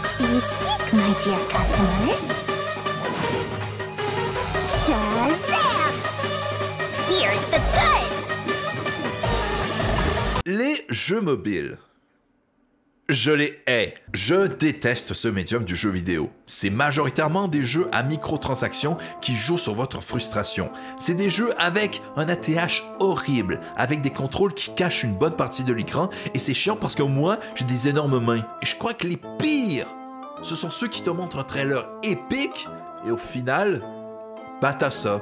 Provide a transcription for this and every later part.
What do you seek, my dear customers? Shazam! Here's the goods! Les jeux mobiles. Je les hais. Je déteste ce médium du jeu vidéo. C'est majoritairement des jeux à microtransactions qui jouent sur votre frustration. C'est des jeux avec un ATH horrible, avec des contrôles qui cachent une bonne partie de l'écran, et c'est chiant parce que moi, j'ai des énormes mains. Et je crois que les pires, ce sont ceux qui te montrent un trailer épique, et au final, bah t'as ça.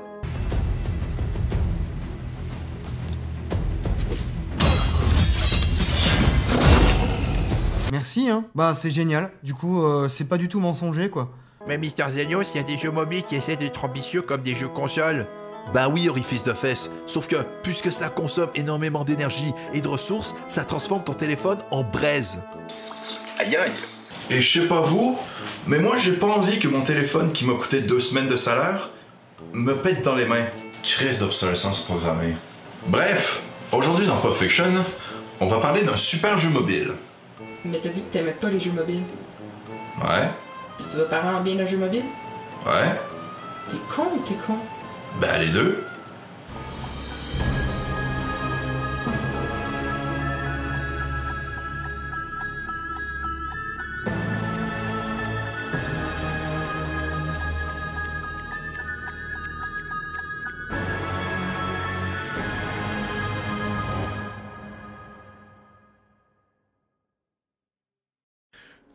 Merci, hein. Bah, c'est génial. Du coup, c'est pas du tout mensonger, quoi. Mais Mister Zenios, il y a des jeux mobiles qui essaient d'être ambitieux comme des jeux consoles. Bah oui, orifice de fesses. Sauf que, puisque ça consomme énormément d'énergie et de ressources, ça transforme ton téléphone en braise. Aïe aïe. Et je sais pas vous, mais moi j'ai pas envie que mon téléphone qui m'a coûté 2 semaines de salaire me pète dans les mains. Crise d'obsolescence programmée. Bref, aujourd'hui dans Pop Fiction, on va parler d'un super jeu mobile. Mais t'as dit que t'aimais pas les jeux mobiles. Ouais. Puis tu vas parler en bien d'un jeu mobile? Ouais. T'es con ou t'es con? Ben les deux.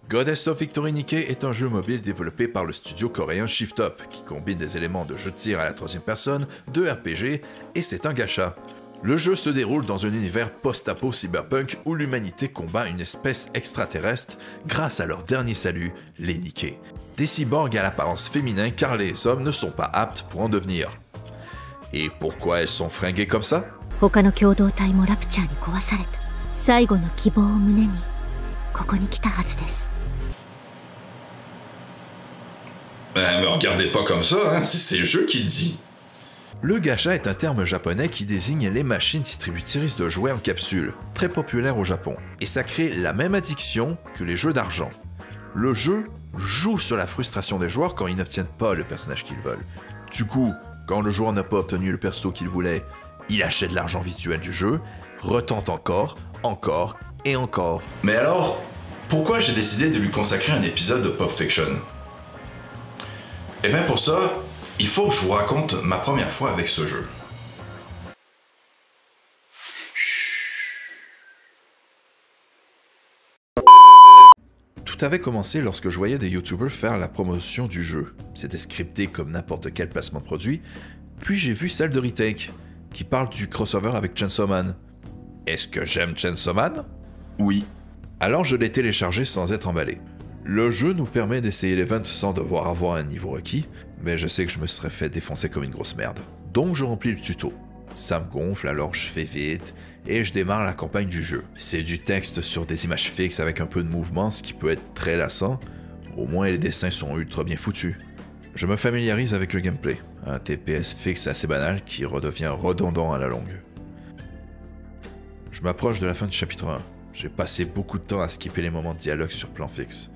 Goddess of Victory Nikkei est un jeu mobile développé par le studio coréen Shift Up, qui combine des éléments de jeu de tir à la troisième personne, de RPG, et c'est un gacha. Le jeu se déroule dans un univers post-apo cyberpunk où l'humanité combat une espèce extraterrestre grâce à leur dernier salut, les Nikkei. Des cyborgs à l'apparence féminin car les hommes ne sont pas aptes pour en devenir. Et pourquoi elles sont fringuées comme ça? 他の共同体もラプチャーに壊された。最後の希望を胸にここに来たはずです。 Me regardez pas comme ça, hein, c'est le jeu qui le dit. Le gacha est un terme japonais qui désigne les machines distributrices de jouets en capsule, très populaire au Japon, et ça crée la même addiction que les jeux d'argent. Le jeu joue sur la frustration des joueurs quand ils n'obtiennent pas le personnage qu'ils veulent. Du coup, quand le joueur n'a pas obtenu le perso qu'il voulait, il achète l'argent virtuel du jeu, retente encore, encore et encore. Mais alors, pourquoi j'ai décidé de lui consacrer un épisode de Pop Fiction? Et bien pour ça, il faut que je vous raconte ma première fois avec ce jeu. Tout avait commencé lorsque je voyais des youtubeurs faire la promotion du jeu. C'était scripté comme n'importe quel placement de produit, puis j'ai vu celle de Retake, qui parle du crossover avec Chainsaw Man. Est-ce que j'aime Chainsaw Man? Oui. Alors je l'ai téléchargé sans être emballé. Le jeu nous permet d'essayer l'event sans devoir avoir un niveau requis, mais je sais que je me serais fait défoncer comme une grosse merde. Donc je remplis le tuto. Ça me gonfle, alors je fais vite, et je démarre la campagne du jeu. C'est du texte sur des images fixes avec un peu de mouvement, ce qui peut être très lassant. Au moins les dessins sont ultra bien foutus. Je me familiarise avec le gameplay, un TPS fixe assez banal qui redevient redondant à la longue. Je m'approche de la fin du chapitre 1. J'ai passé beaucoup de temps à skipper les moments de dialogue sur plan fixe.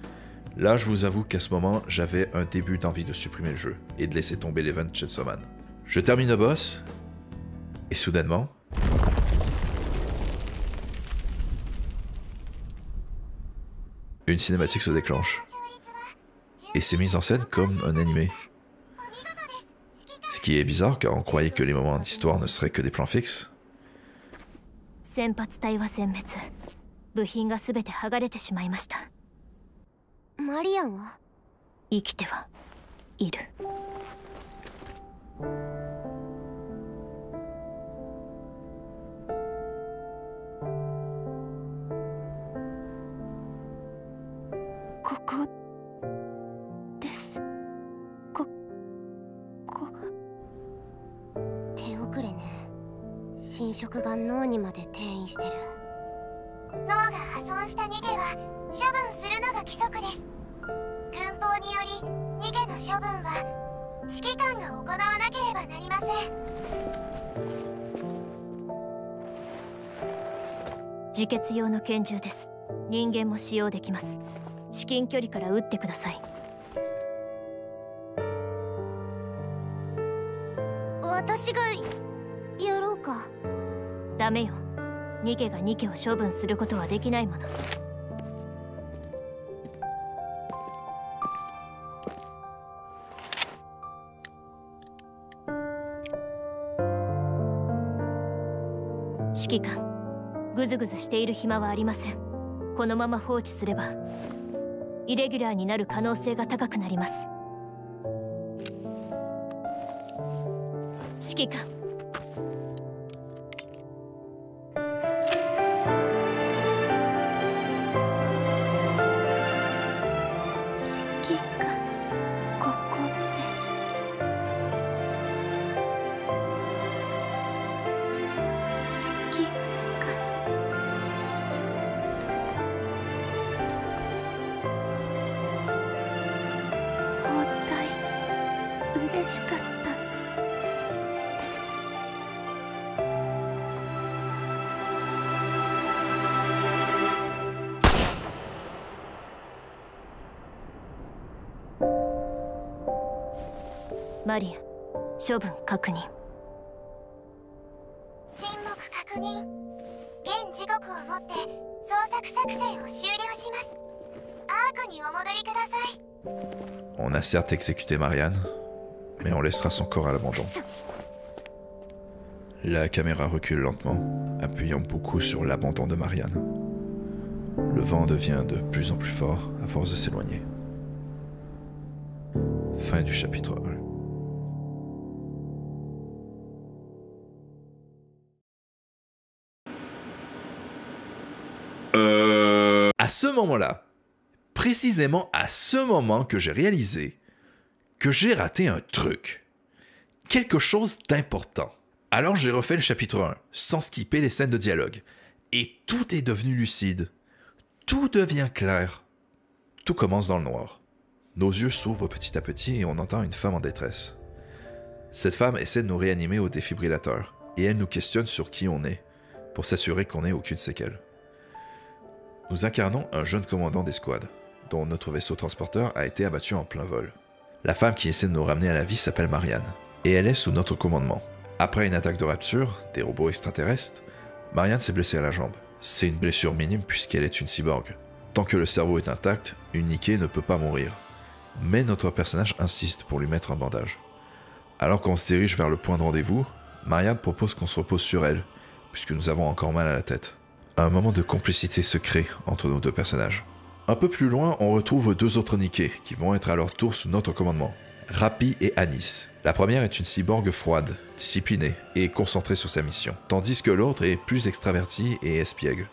Là, je vous avoue qu'à ce moment, j'avais un début d'envie de supprimer le jeu et de laisser tomber l'event Chainsaw Man. Je termine le boss, et soudainement... une cinématique se déclenche. Et c'est mis en scène comme un animé. Ce qui est bizarre car on croyait que les moments d'histoire ne seraient que des plans fixes. 先発隊は全滅。部品がすべて剥がれてしまいました。マリアンは生きてはいる。ここです。手遅れね。侵食が脳にまで転移してる。脳が破損した逃げは処分するのが規則です。軍法により逃げの処分は指揮官が行わなければなりません。自決用の拳銃です。人間も使用できます。至近距離から撃ってください。私がやろうか。ダメよ。ニケがニケを処分することはできないもの。指揮官、グズグズしている暇はありません。このまま放置すればイレギュラーになる可能性が高くなります。指揮官、嬉しかったです。マリア、処分確認。沈黙確認。現時刻をもって捜索作戦を終了します。アークにお戻りください。On a certes exécuté Marianne, mais on laissera son corps à l'abandon. La caméra recule lentement, appuyant beaucoup sur l'abandon de Marianne. Le vent devient de plus en plus fort à force de s'éloigner. Fin du chapitre 1. À ce moment-là, précisément à ce moment que j'ai réalisé que j'ai raté un truc. Quelque chose d'important. Alors j'ai refait le chapitre 1, sans skipper les scènes de dialogue. Et tout est devenu lucide. Tout devient clair. Tout commence dans le noir. Nos yeux s'ouvrent petit à petit et on entend une femme en détresse. Cette femme essaie de nous réanimer au défibrillateur et elle nous questionne sur qui on est, pour s'assurer qu'on n'ait aucune séquelle. Nous incarnons un jeune commandant d'escouade, dont notre vaisseau transporteur a été abattu en plein vol. La femme qui essaie de nous ramener à la vie s'appelle Marianne, et elle est sous notre commandement. Après une attaque de rapture, des robots extraterrestres, Marianne s'est blessée à la jambe. C'est une blessure minime puisqu'elle est une cyborg. Tant que le cerveau est intact, une Niké ne peut pas mourir. Mais notre personnage insiste pour lui mettre un bandage. Alors qu'on se dirige vers le point de rendez-vous, Marianne propose qu'on se repose sur elle, puisque nous avons encore mal à la tête. Un moment de complicité se crée entre nos deux personnages. Un peu plus loin, on retrouve deux autres Niké qui vont être à leur tour sous notre commandement, Rapi et Anis. La première est une cyborg froide, disciplinée et concentrée sur sa mission, tandis que l'autre est plus extravertie et espiègle.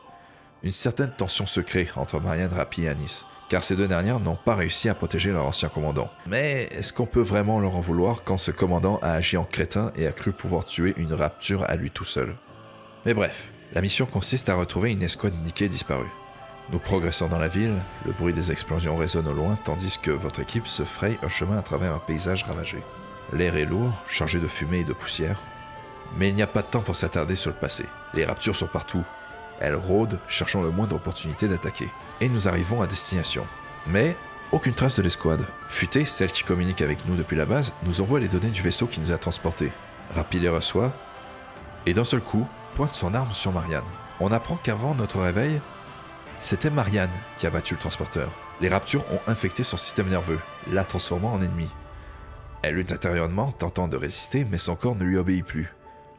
Une certaine tension se crée entre Marianne, Rapi et Anis, car ces deux dernières n'ont pas réussi à protéger leur ancien commandant. Mais est-ce qu'on peut vraiment leur en vouloir quand ce commandant a agi en crétin et a cru pouvoir tuer une rapture à lui tout seul? Mais bref, la mission consiste à retrouver une escouade Niké disparue. Nous progressons dans la ville, le bruit des explosions résonne au loin tandis que votre équipe se fraye un chemin à travers un paysage ravagé. L'air est lourd, chargé de fumée et de poussière, mais il n'y a pas de temps pour s'attarder sur le passé. Les raptures sont partout. Elles rôdent, cherchant le moindre opportunité d'attaquer. Et nous arrivons à destination. Mais aucune trace de l'escouade. Futée, celle qui communique avec nous depuis la base, nous envoie les données du vaisseau qui nous a transportés. Rapi les reçoit, et d'un seul coup, pointe son arme sur Marianne. On apprend qu'avant notre réveil, c'était Marianne qui a battu le transporteur. Les raptures ont infecté son système nerveux, la transformant en ennemi. Elle lutte intérieurement, tentant de résister, mais son corps ne lui obéit plus.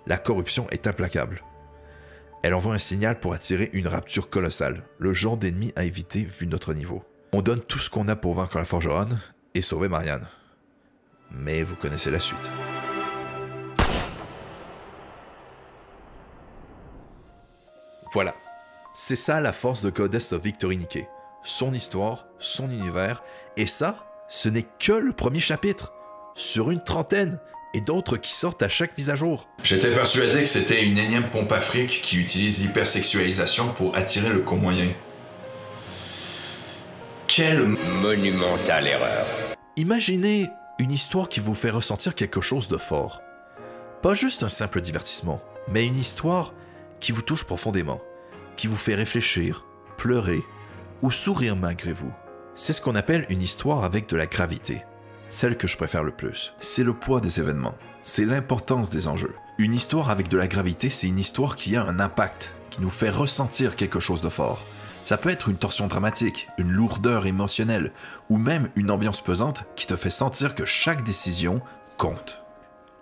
La corruption est implacable. Elle envoie un signal pour attirer une rapture colossale, le genre d'ennemi à éviter vu notre niveau. On donne tout ce qu'on a pour vaincre la forgeronne et sauver Marianne. Mais vous connaissez la suite. Voilà. C'est ça la force de Goddess of Victory Niké. Son histoire, son univers, et ça, ce n'est que le premier chapitre. Sur une trentaine, et d'autres qui sortent à chaque mise à jour. J'étais persuadé que c'était une énième pompe à fric qui utilise l'hypersexualisation pour attirer le conmoyen. Quelle monumentale erreur. Imaginez une histoire qui vous fait ressentir quelque chose de fort. Pas juste un simple divertissement, mais une histoire qui vous touche profondément, qui vous fait réfléchir, pleurer ou sourire malgré vous. C'est ce qu'on appelle une histoire avec de la gravité. Celle que je préfère le plus. C'est le poids des événements. C'est l'importance des enjeux. Une histoire avec de la gravité, c'est une histoire qui a un impact, qui nous fait ressentir quelque chose de fort. Ça peut être une torsion dramatique, une lourdeur émotionnelle, ou même une ambiance pesante qui te fait sentir que chaque décision compte.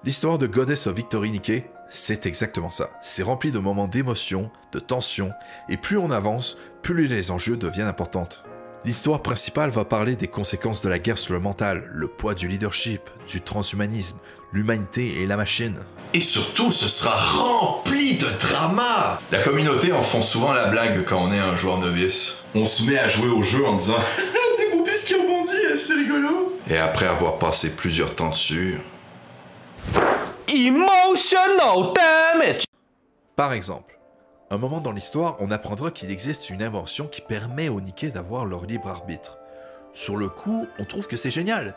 L'histoire de Goddess of Victory Nikki, c'est exactement ça. C'est rempli de moments d'émotion, de tension, et plus on avance, plus les enjeux deviennent importants. L'histoire principale va parler des conséquences de la guerre sur le mental, le poids du leadership, du transhumanisme, l'humanité et la machine. Et surtout, ce sera rempli de drama! La communauté en font souvent la blague quand on est un joueur novice. On se met à jouer au jeu en disant « Des boubies qui rebondissent, c'est rigolo! » Et après avoir passé plusieurs temps dessus... Emotional damage! Par exemple, un moment dans l'histoire, on apprendra qu'il existe une invention qui permet aux Nickés d'avoir leur libre arbitre. Sur le coup, on trouve que c'est génial.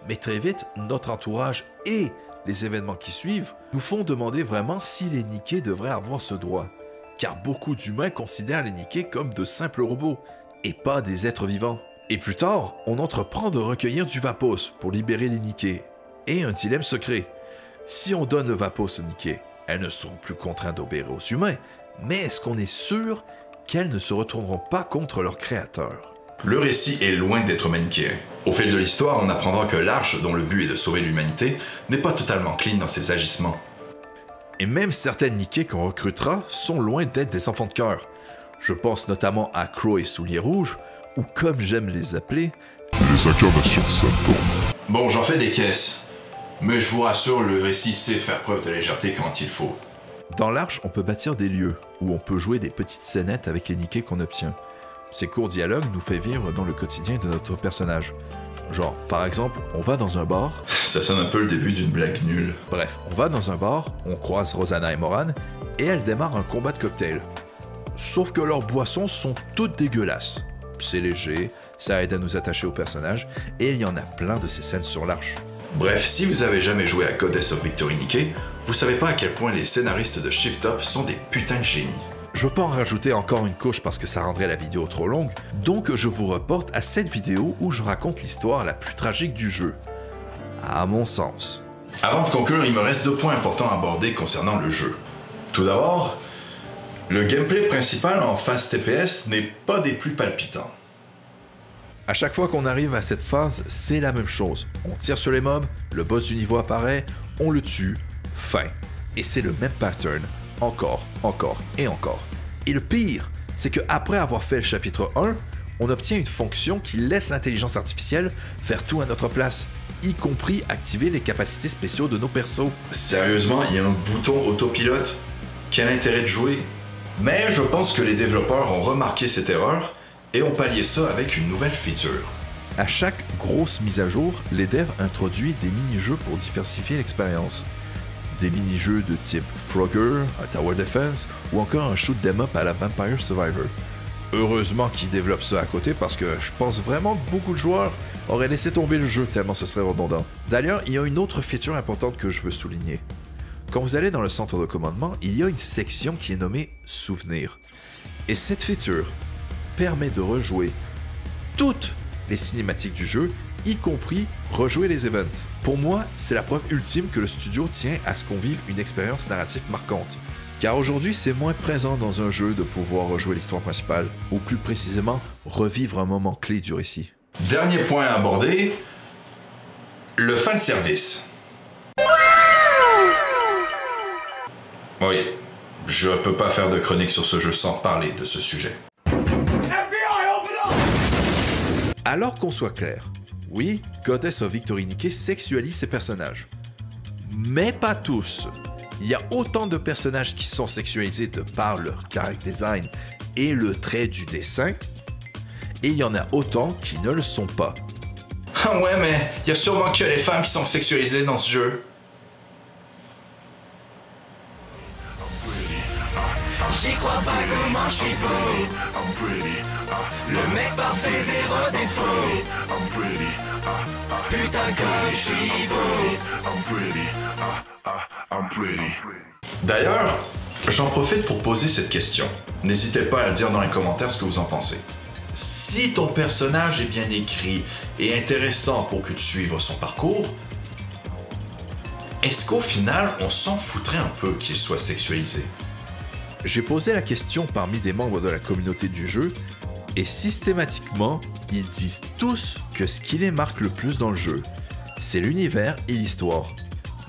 Mais très vite, notre entourage et les événements qui suivent nous font demander vraiment si les Nickés devraient avoir ce droit. Car beaucoup d'humains considèrent les Nickés comme de simples robots, et pas des êtres vivants. Et plus tard, on entreprend de recueillir du Vapos pour libérer les Nickés. Et un dilemme se crée. Si on donne le Vapos aux Nickés, elles ne seront plus contraintes d'obéir aux humains, mais est-ce qu'on est sûr qu'elles ne se retourneront pas contre leur créateur? Le récit est loin d'être manichéen. Au fil de l'histoire, on apprendra que l'Arche, dont le but est de sauver l'humanité, n'est pas totalement clean dans ses agissements. Et même certaines Nickés qu'on recrutera sont loin d'être des enfants de cœur. Je pense notamment à Crow et Souliers Rouges, ou comme j'aime les appeler, les incarnations de Satan. Bon, j'en fais des caisses. Mais je vous rassure, le récit sait faire preuve de légèreté quand il faut. Dans l'Arche, on peut bâtir des lieux où on peut jouer des petites scénettes avec les Nickés qu'on obtient. Ces courts dialogues nous fait vivre dans le quotidien de notre personnage. Genre, par exemple, on va dans un bar... Ça sonne un peu le début d'une blague nulle. Bref, on va dans un bar, on croise Rosanna et Moran, et elles démarrent un combat de cocktails. Sauf que leurs boissons sont toutes dégueulasses. C'est léger, ça aide à nous attacher au personnage, et il y en a plein de ces scènes sur l'Arche. Bref, si vous avez jamais joué à Goddess of Victory Nikki, vous savez pas à quel point les scénaristes de Shift Up sont des putains de génies. Je veux pas en rajouter encore une couche parce que ça rendrait la vidéo trop longue, donc je vous reporte à cette vidéo où je raconte l'histoire la plus tragique du jeu. À mon sens. Avant de conclure, il me reste 2 points importants à aborder concernant le jeu. Tout d'abord, le gameplay principal en phase TPS n'est pas des plus palpitants. À chaque fois qu'on arrive à cette phase, c'est la même chose. On tire sur les mobs, le boss du niveau apparaît, on le tue, fin. Et c'est le même pattern, encore et encore. Et le pire, c'est qu'après avoir fait le chapitre 1, on obtient une fonction qui laisse l'intelligence artificielle faire tout à notre place, y compris activer les capacités spéciaux de nos persos. Sérieusement, il y a un bouton autopilote? Quel intérêt de jouer? Mais je pense que les développeurs ont remarqué cette erreur et ont pallié ça avec une nouvelle feature. À chaque grosse mise à jour, les devs introduisent des mini-jeux pour diversifier l'expérience. Des mini-jeux de type Frogger, un Tower Defense ou encore un shoot 'em up à la Vampire Survivor. Heureusement qu'ils développent ça à côté parce que je pense vraiment que beaucoup de joueurs auraient laissé tomber le jeu tellement ce serait redondant. D'ailleurs, il y a une autre feature importante que je veux souligner. Quand vous allez dans le centre de commandement, il y a une section qui est nommée Souvenirs. Et cette feature permet de rejouer toutes les cinématiques du jeu, y compris rejouer les events. Pour moi, c'est la preuve ultime que le studio tient à ce qu'on vive une expérience narrative marquante. Car aujourd'hui, c'est moins présent dans un jeu de pouvoir rejouer l'histoire principale, ou plus précisément, revivre un moment clé du récit. Dernier point à aborder, le fanservice. Oui, je peux pas faire de chronique sur ce jeu sans parler de ce sujet. Alors qu'on soit clair, oui, Goddess of Victory Nikki sexualise ses personnages. Mais pas tous. Il y a autant de personnages qui sont sexualisés de par leur character design et le trait du dessin, et il y en a autant qui ne le sont pas. Ah ouais, mais il y a sûrement que les femmes qui sont sexualisées dans ce jeu. J'y crois pas comment je suis beau. Le mec parfait, zéro défaut. Putain que je suis beau. D'ailleurs, j'en profite pour poser cette question. N'hésitez pas à dire dans les commentaires ce que vous en pensez. si ton personnage est bien écrit et intéressant pour que tu suives son parcours, est-ce qu'au final, on s'en foutrait un peu qu'il soit sexualisé? J'ai posé la question parmi des membres de la communauté du jeu, et systématiquement, ils disent tous que ce qui les marque le plus dans le jeu, c'est l'univers et l'histoire,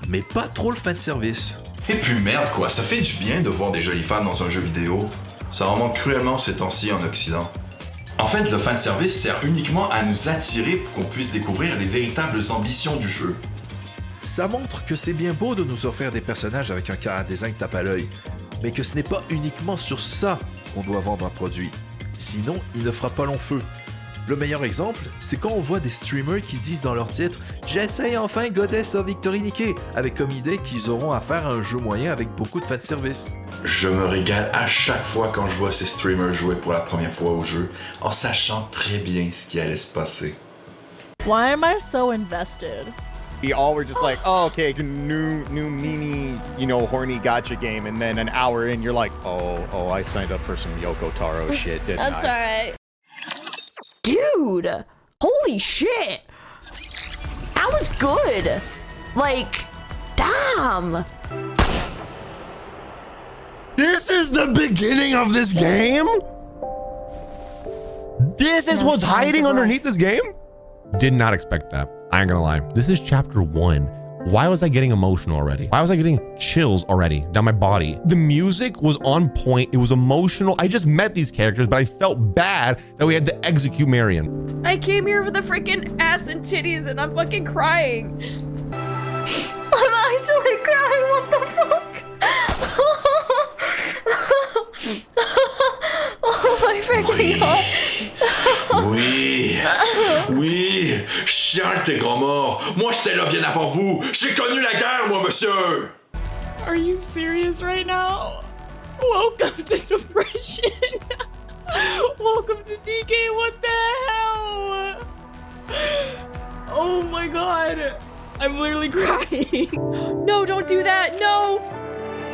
mais pas trop le fanservice. Et puis merde quoi, ça fait du bien de voir des jolies femmes dans un jeu vidéo. Ça en manque cruellement ces temps-ci en Occident. En fait, le fanservice sert uniquement à nous attirer pour qu'on puisse découvrir les véritables ambitions du jeu. Ça montre que c'est bien beau de nous offrir des personnages avec un chara design tape à l'œil, mais que ce n'est pas uniquement sur ça qu'on doit vendre un produit. Sinon, il ne fera pas long feu. Le meilleur exemple, c'est quand on voit des streamers qui disent dans leur titre « J'essaye enfin Goddess of Victorinique » avec comme idée qu'ils auront affaire à un jeu moyen avec beaucoup de fanservice. Je me régale à chaque fois quand je vois ces streamers jouer pour la première fois au jeu, en sachant très bien ce qui allait se passer. Why am I so invested? We all were just like, oh, okay, new mini, you know, horny gacha game, and then an hour in, you're like, oh, I signed up for some Yoko Taro shit, didn't I? That's alright. Dude! Holy shit! That was good! Like, damn! This is the beginning of this game? This is what's hiding underneath this game? Did not expect that. I ain't gonna lie. This is chapter 1. Why was I getting emotional already? Why was I getting chills already down my body? The music was on point. It was emotional. I just met these characters, but I felt bad that we had to execute Marion. I came here for the freaking ass and titties and I'm fucking crying. I'm actually crying, what the fuck? Oh my freaking god. Oui, chiale tes grands morts. Moi j'étais là bien avant vous. J'ai connu la guerre, moi, monsieur. Are you serious right now? Welcome to depression. Welcome to DK, what the hell? Oh my god. I'm literally crying. No, don't do that, no.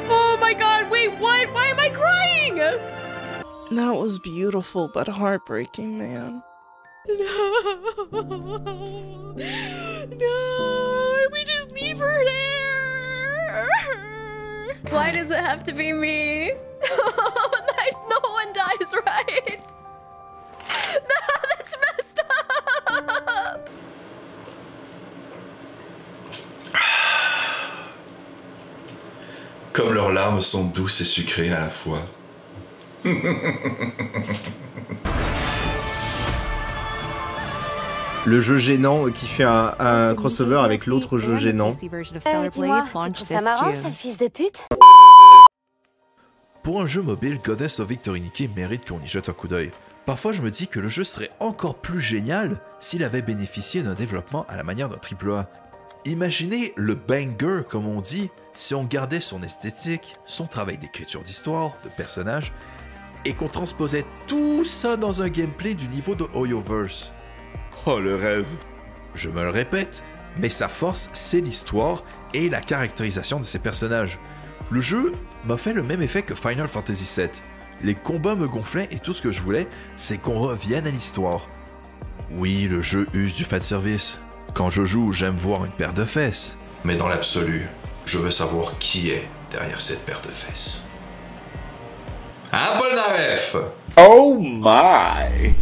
Oh my god, wait, what? Why am I crying? That was beautiful, but heartbreaking, man. No, we just leave her there. Why does it have to be me? No one dies, right? No, that's messed up. Comme leurs larmes sont douces et sucrées à la fois. Le jeu gênant qui fait un crossover avec l'autre jeu gênant. Dis-moi, tu trouves ça marrant, cette fils de pute? Pour un jeu mobile, Goddess of Victorinique mérite qu'on y jette un coup d'œil. Parfois je me dis que le jeu serait encore plus génial s'il avait bénéficié d'un développement à la manière d'un AAA. Imaginez le banger, comme on dit, si on gardait son esthétique, son travail d'écriture d'histoire, de personnages, et qu'on transposait tout ça dans un gameplay du niveau de Hoyoverse. Oh le rêve! Je me le répète, mais sa force c'est l'histoire et la caractérisation de ses personnages. Le jeu m'a fait le même effet que Final Fantasy VII. Les combats me gonflaient et tout ce que je voulais, c'est qu'on revienne à l'histoire. Oui, le jeu use du fanservice. Quand je joue, j'aime voir une paire de fesses. Mais dans l'absolu, je veux savoir qui est derrière cette paire de fesses. Hein, Polnareff? Oh my!